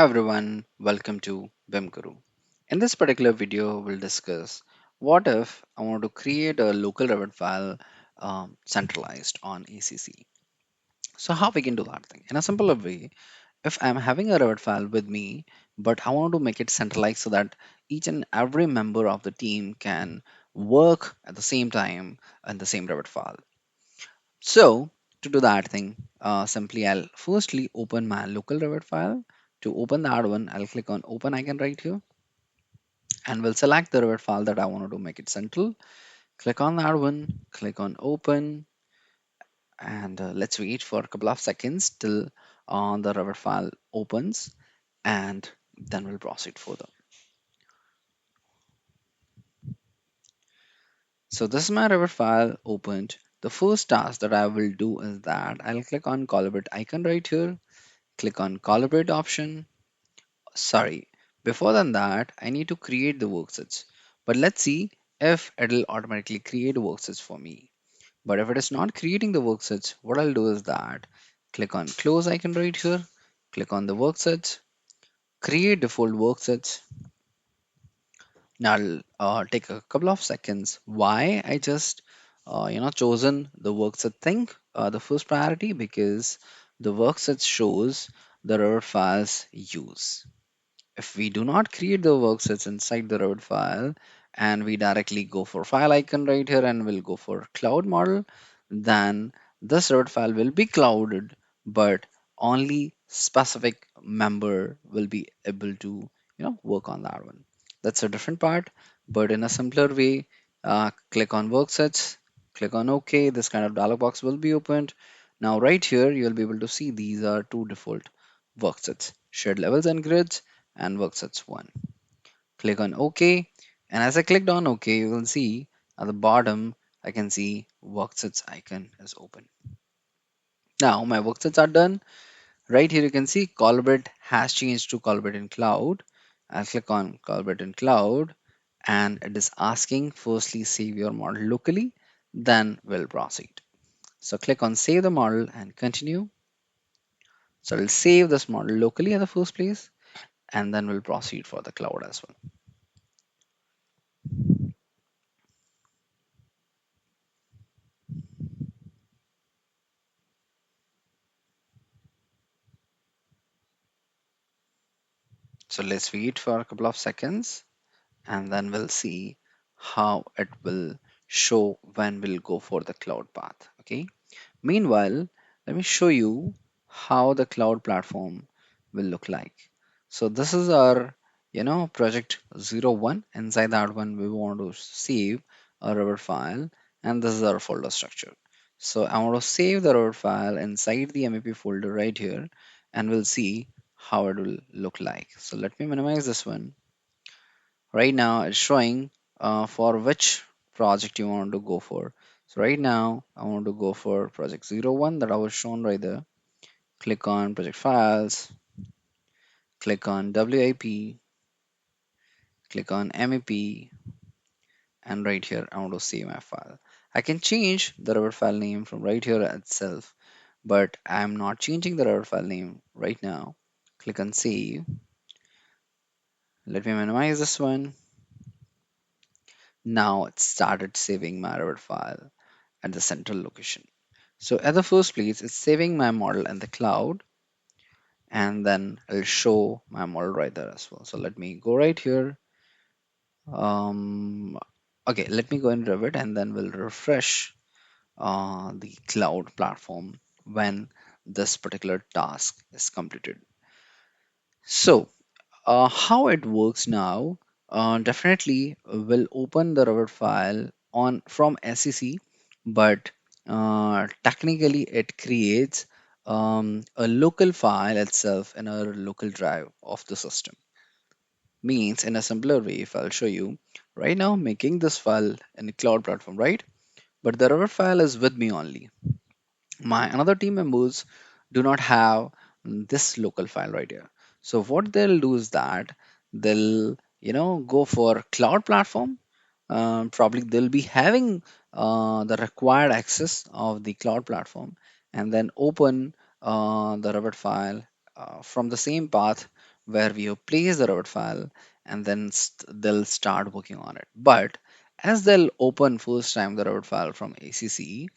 Hi everyone, welcome to BIM Guru. In this particular video, we'll discuss what if I want to create a local Revit file centralized on ACC. So how we can do that thing? In a simpler way, if I'm having a Revit file with me, but I want to make it centralized so that each and every member of the team can work at the same time in the same Revit file. So to do that thing, simply I'll firstly open my local Revit file. To open that one, I'll click on open icon right here and we'll select the Revit file that I wanted to make it central. Click on that one, click on open, and let's wait for a couple of seconds till the Revit file opens, and then we'll proceed further. So this is my Revit file opened. The first task that I will do is that I'll click on collaborate icon right here, click on collaborate option. Sorry, before than that, I need to create the worksets. But let's see if it'll automatically create worksets for me. But if it is not creating the worksets, what I'll do is that click on close icon right here, click on the worksets, create default worksets. Now I'll take a couple of seconds. Why I just chosen the workset thing, the first priority, because the worksets shows the Revit files use. If we do not create the worksets inside the Revit file and we directly go for file icon right here and we'll go for cloud model, then this Revit file will be clouded, but only specific member will be able to work on that one. That's a different part, but in a simpler way, click on worksets, click on OK. This kind of dialog box will be opened. Now right here, you'll be able to see these are two default worksets, shared levels and grids and worksets 1. Click on OK. And as I clicked on OK, you will see at the bottom, I can see worksets icon is open. Now my worksets are done. Right here, you can see Collaborate has changed to Collaborate in Cloud. I'll click on Collaborate in Cloud and it is asking firstly save your model locally, then we'll proceed. So click on save the model and continue. So I'll save this model locally in the first place and then we'll proceed for the cloud as well. So let's wait for a couple of seconds and then we'll see how it will show when we'll go for the cloud path. Okay. Meanwhile, let me show you how the cloud platform will look like. So this is our, project 01. Inside that one, we want to save a Revit file, and this is our folder structure. So I want to save the Revit file inside the MEP folder right here, and we'll see how it will look like. So let me minimize this one. Right now, it's showing for which project you want to go for. So right now, I want to go for project 01 that I was shown right there. Click on project files, click on WIP, click on MEP, and right here, I want to save my file. I can change the Revit file name from right here itself, but I'm not changing the Revit file name right now. Click on save. Let me minimize this one. Now it started saving my Revit file at the central location. So at the first place, it's saving my model in the cloud, and then I'll show my model right there as well. So let me go right here. Okay, let me go in Revit and then we'll refresh the cloud platform when this particular task is completed. So how it works now, definitely will open the Revit file on from SEC, but technically it creates a local file itself in a local drive of the system. Means in a simpler way, if I'll show you right now, making this file in the cloud platform, right? But the Revit file is with me only. My another team members do not have this local file right here. So what they'll do is that they'll go for cloud platform. Probably they'll be having the required access of the cloud platform and then open the Revit file from the same path where we have placed the Revit file, and then they'll start working on it. But as they'll open first time the Revit file from ACC,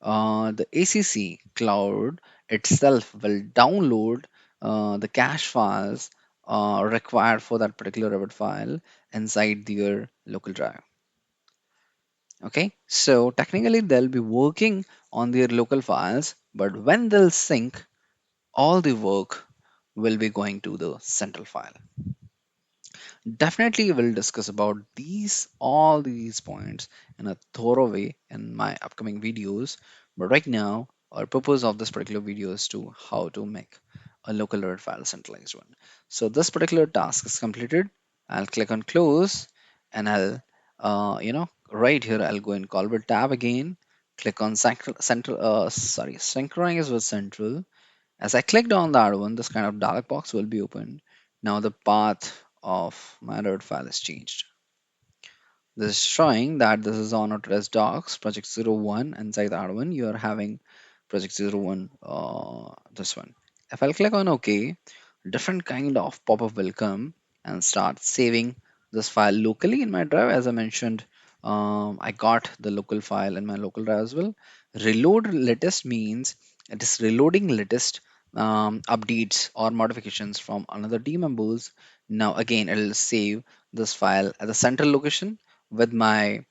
the ACC cloud itself will download the cache files required for that particular Revit file inside their local drive. Okay, so technically they'll be working on their local files, but when they'll sync, all the work will be going to the central file. Definitely we'll discuss about all these points in a thorough way in my upcoming videos. But right now, our purpose of this particular video is to how to make a local Revit file centralized one. So this particular task is completed. I'll click on close, and I'll right here I'll go in Colbert tab again. Click on synchronize with central. As I clicked on that one, this kind of dialog box will be opened. Now the path of my Revit file is changed. This is showing that this is on Autodesk Docs, Project 01. Inside that one, you are having Project 01, this one. If I'll click on OK, different kind of pop-up will come and start saving this file locally in my drive. As I mentioned, I got the local file in my local drive as well. Reload latest means it is reloading latest updates or modifications from another team members. Now again, it will save this file at the central location with my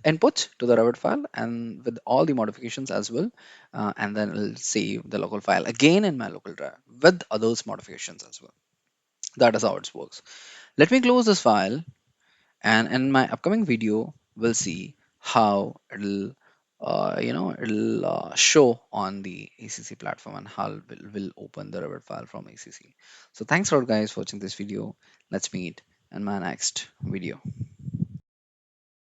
input to the Revit file and with all the modifications as well, and then it'll save the local file again in my local drive with others modifications as well. That is how it works. Let me close this file, and in my upcoming video we'll see how it'll show on the ACC platform and how will open the Revit file from ACC. So thanks a lot guys for watching this video. Let's meet in my next video.